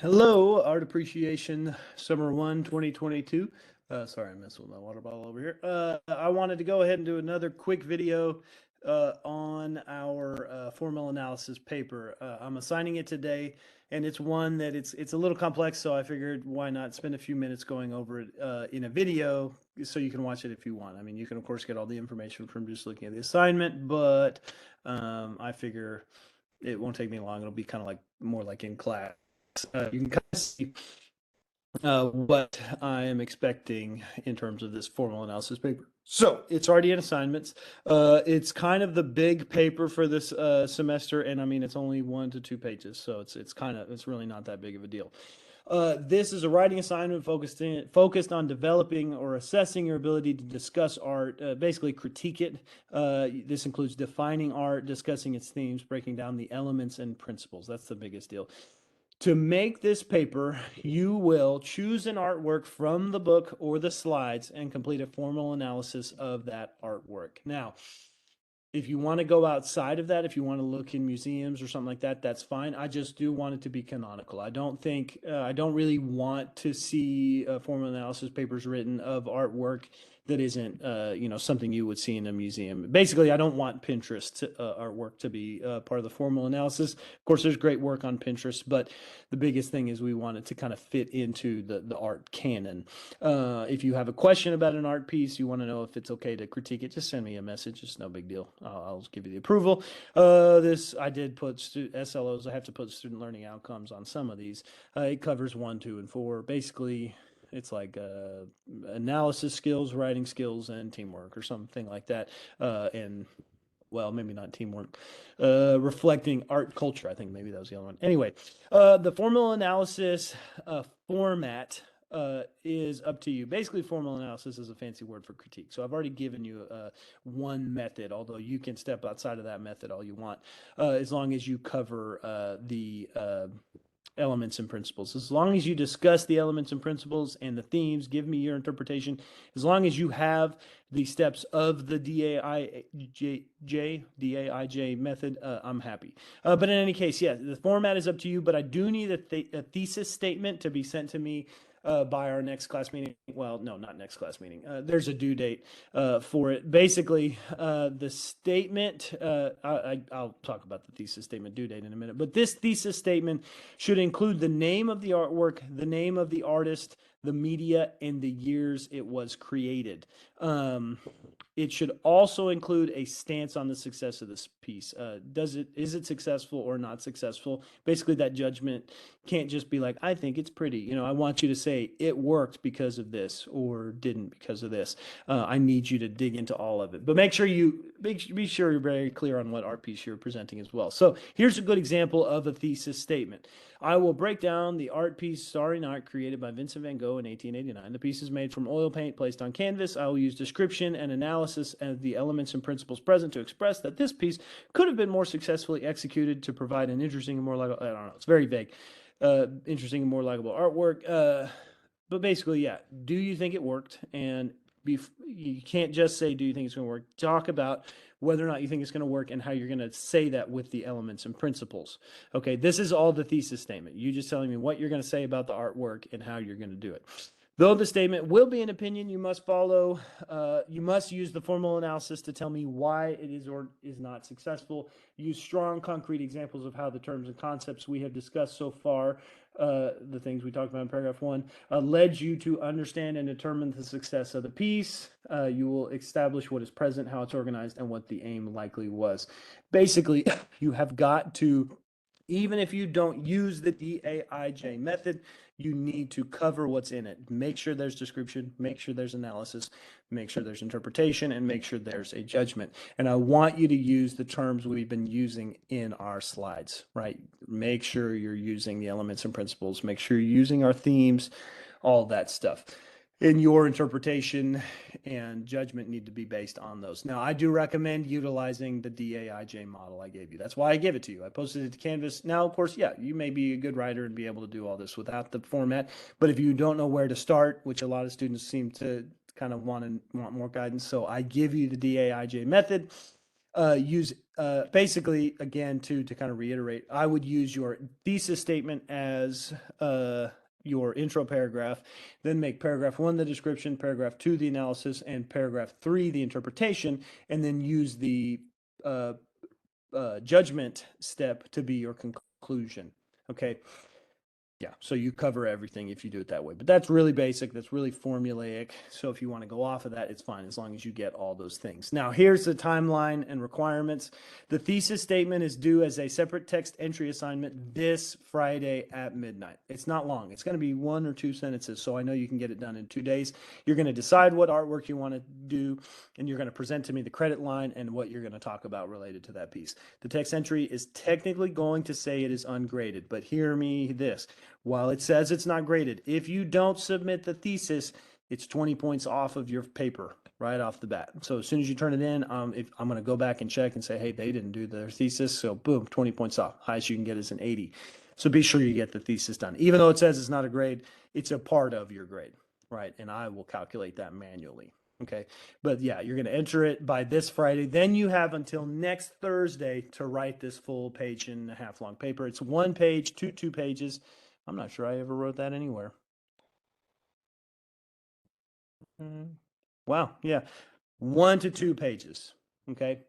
Hello, Art Appreciation Summer 1 2022. Sorry, I messed with my water bottle over here. I wanted to go ahead and do another quick video on our formal analysis paper. I'm assigning it today, and it's one that it's a little complex, so I figured why not spend a few minutes going over it in a video so you can watch it if you want. I mean, you can, of course, get all the information from just looking at the assignment, but I figure it won't take me long. It'll be kind of like more like in class. You can kind of see what I am expecting in terms of this formal analysis paper. So it's already in assignments. It's kind of the big paper for this semester, and I mean it's only 1 to 2 pages, so it's really not that big of a deal. This is a writing assignment focused on developing or assessing your ability to discuss art, basically critique it. This includes defining art, discussing its themes, breaking down the elements and principles. That's the biggest deal. To make this paper, you will choose an artwork from the book or the slides and complete a formal analysis of that artwork. Now, if you want to go outside of that, if you want to look in museums or something like that, that's fine. I just do want it to be canonical. I don't really want to see formal analysis papers written of artwork that isn't, something you would see in a museum. Basically, I don't want Pinterest artwork to be part of the formal analysis. Of course, there's great work on Pinterest, but the biggest thing is we want it to kind of fit into the art canon. If you have a question about an art piece, you want to know if it's okay to critique it, just send me a message. It's no big deal. I'll give you the approval. I did put SLOs. I have to put student learning outcomes on some of these. It covers 1, 2, and 4. Basically, it's like analysis skills, writing skills, and teamwork or something like that. And well, maybe not teamwork, reflecting art culture. I think maybe that was the other one. Anyway, the formal analysis format is up to you. Basically, formal analysis is a fancy word for critique. So I've already given you one method, although you can step outside of that method all you want, as long as you cover the elements and principles. As long as you discuss the elements and principles and the themes, give me your interpretation. As long as you have the steps of the DAIJ method, I'm happy. But in any case, yeah, the format is up to you, but I do need a thesis statement to be sent to me by our next class meeting. Well, no, not next class meeting. There's a due date for it. Basically, the statement, I'll talk about the thesis statement due date in a minute, but this thesis statement should include the name of the artwork, the name of the artist, the media, and the years it was created. It should also include a stance on the success of this piece. Is it successful or not successful? Basically, that judgment can't just be like, I think it's pretty. I want you to say it worked because of this or didn't because of this. I need you to dig into all of it, but be sure you're very clear on what art piece you're presenting as well. So here's a good example of a thesis statement. I will break down the art piece Starry Night created by Vincent van Gogh in 1889. The piece is made from oil paint placed on canvas. I will use description and analysis of the elements and principles present to express that this piece could have been more successfully executed to provide an interesting and more likable, I don't know, it's very vague, interesting and more likable artwork. But basically, yeah, do you think it worked? And you can't just say, do you think it's going to work? Talk about whether or not you think it's going to work and how you're going to say that with the elements and principles. Okay, this is all the thesis statement. You just telling me what you're going to say about the artwork and how you're going to do it. Though the statement will be an opinion, you must use the formal analysis to tell me why it is or is not successful. Use strong, concrete examples of how the terms and concepts we have discussed so far, the things we talked about in paragraph 1, led you to understand and determine the success of the piece. You will establish what is present, how it's organized, and what the aim likely was. Basically, you have got to, even if you don't use the DAIJ method, you need to cover what's in it. Make sure there's description, make sure there's analysis, make sure there's interpretation, and make sure there's a judgment. And I want you to use the terms we've been using in our slides, right? Make sure you're using the elements and principles, make sure you're using our themes, all that stuff. And your interpretation and judgment need to be based on those. Now, I do recommend utilizing the DAIJ model I gave you. That's why I gave it to you. I posted it to Canvas. Now, of course, yeah, you may be a good writer and be able to do all this without the format. But if you don't know where to start, which a lot of students seem to kind of want more guidance, so I give you the DAIJ method. Use basically, again, to kind of reiterate, I would use your thesis statement as your intro paragraph, then make paragraph 1 the description, paragraph 2 the analysis, and paragraph 3 the interpretation, and then use the judgment step to be your conclusion. Okay. Yeah, so you cover everything if you do it that way. But that's really basic. That's really formulaic. So if you want to go off of that, it's fine as long as you get all those things. Now, here's the timeline and requirements. The thesis statement is due as a separate text entry assignment this Friday at midnight. It's not long. It's going to be 1 or 2 sentences, so I know you can get it done in 2 days. You're going to decide what artwork you want to do, and you're going to present to me the credit line and what you're going to talk about related to that piece. The text entry is technically going to say it is ungraded, but hear me this. While it says it's not graded, if you don't submit the thesis, it's 20 points off of your paper right off the bat. So as soon as you turn it in, if I'm going to go back and check and say, hey, they didn't do their thesis. So boom, 20 points off. Highest you can get is an 80. So be sure you get the thesis done. Even though it says it's not a grade, it's a part of your grade, right? And I will calculate that manually. Okay. But yeah, you're going to enter it by this Friday. Then you have until next Thursday to write this full 1.5-page long paper. It's 1 page to 2 pages. I'm not sure I ever wrote that anywhere. Wow. Yeah. 1 to 2 pages. Okay.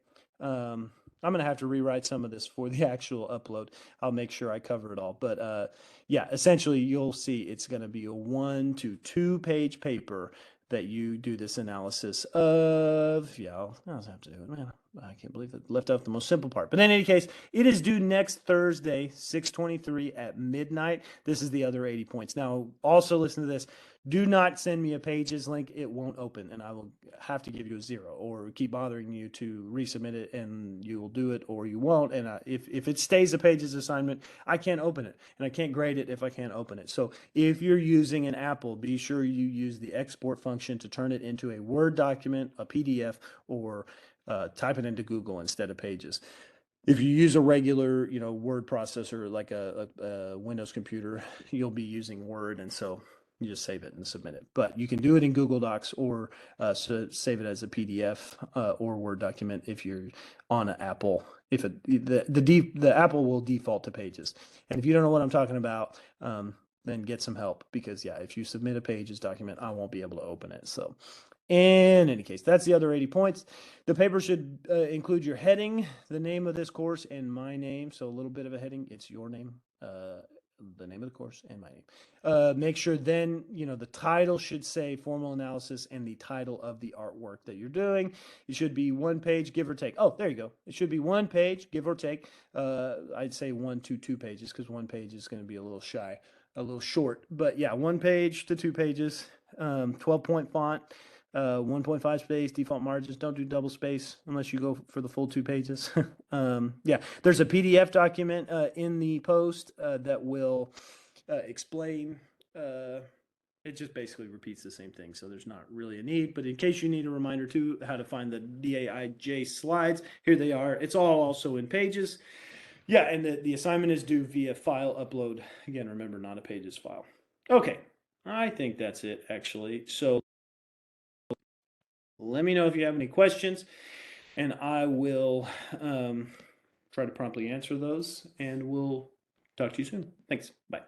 I'm going to have to rewrite some of this for the actual upload. I'll make sure I cover it all. But yeah, essentially, you'll see it's going to be a 1 to 2 page paper that you do this analysis of. Yeah, I'll have to do it. Man, I can't believe it left out the most simple part. But in any case, it is due next Thursday, 6/23 at midnight. This is the other 80 points. Now, also listen to this. Do not send me a pages link. It won't open, and I will have to give you a 0 or keep bothering you to resubmit it, and you will do it or you won't. And if it stays a pages assignment, I can't open it, and I can't grade it if I can't open it. So if you're using an Apple, be sure you use the export function to turn it into a Word document, a PDF, or type it into Google instead of Pages. If you use a regular, word processor like a Windows computer, you'll be using Word, and so you just save it and submit it. But you can do it in Google Docs or save it as a PDF or Word document if you're on an Apple. If the Apple will default to Pages, and if you don't know what I'm talking about, then get some help because yeah, if you submit a Pages document, I won't be able to open it. So. In any case, that's the other 80 points. The paper should include your heading, the name of this course, and my name. So a little bit of a heading. It's your name, the name of the course, and my name. Make sure then, the title should say formal analysis and the title of the artwork that you're doing. It should be 1 page, give or take. Oh, there you go. It should be 1 page, give or take. I'd say 1 to 2 pages because 1 page is going to be a little short. But yeah, 1 page to 2 pages, 12-point font. 1.5 space, default margins. Don't do double space unless you go for the full 2 pages. Yeah, there's a PDF document in the post that will explain. It just basically repeats the same thing, so there's not really a need. But in case you need a reminder too, how to find the DAIJ slides, here they are. It's all also in Pages. Yeah, and the assignment is due via file upload. Again, remember, not a Pages file. Okay, I think that's it actually. So let me know if you have any questions, and I will try to promptly answer those, and we'll talk to you soon. Thanks. Bye.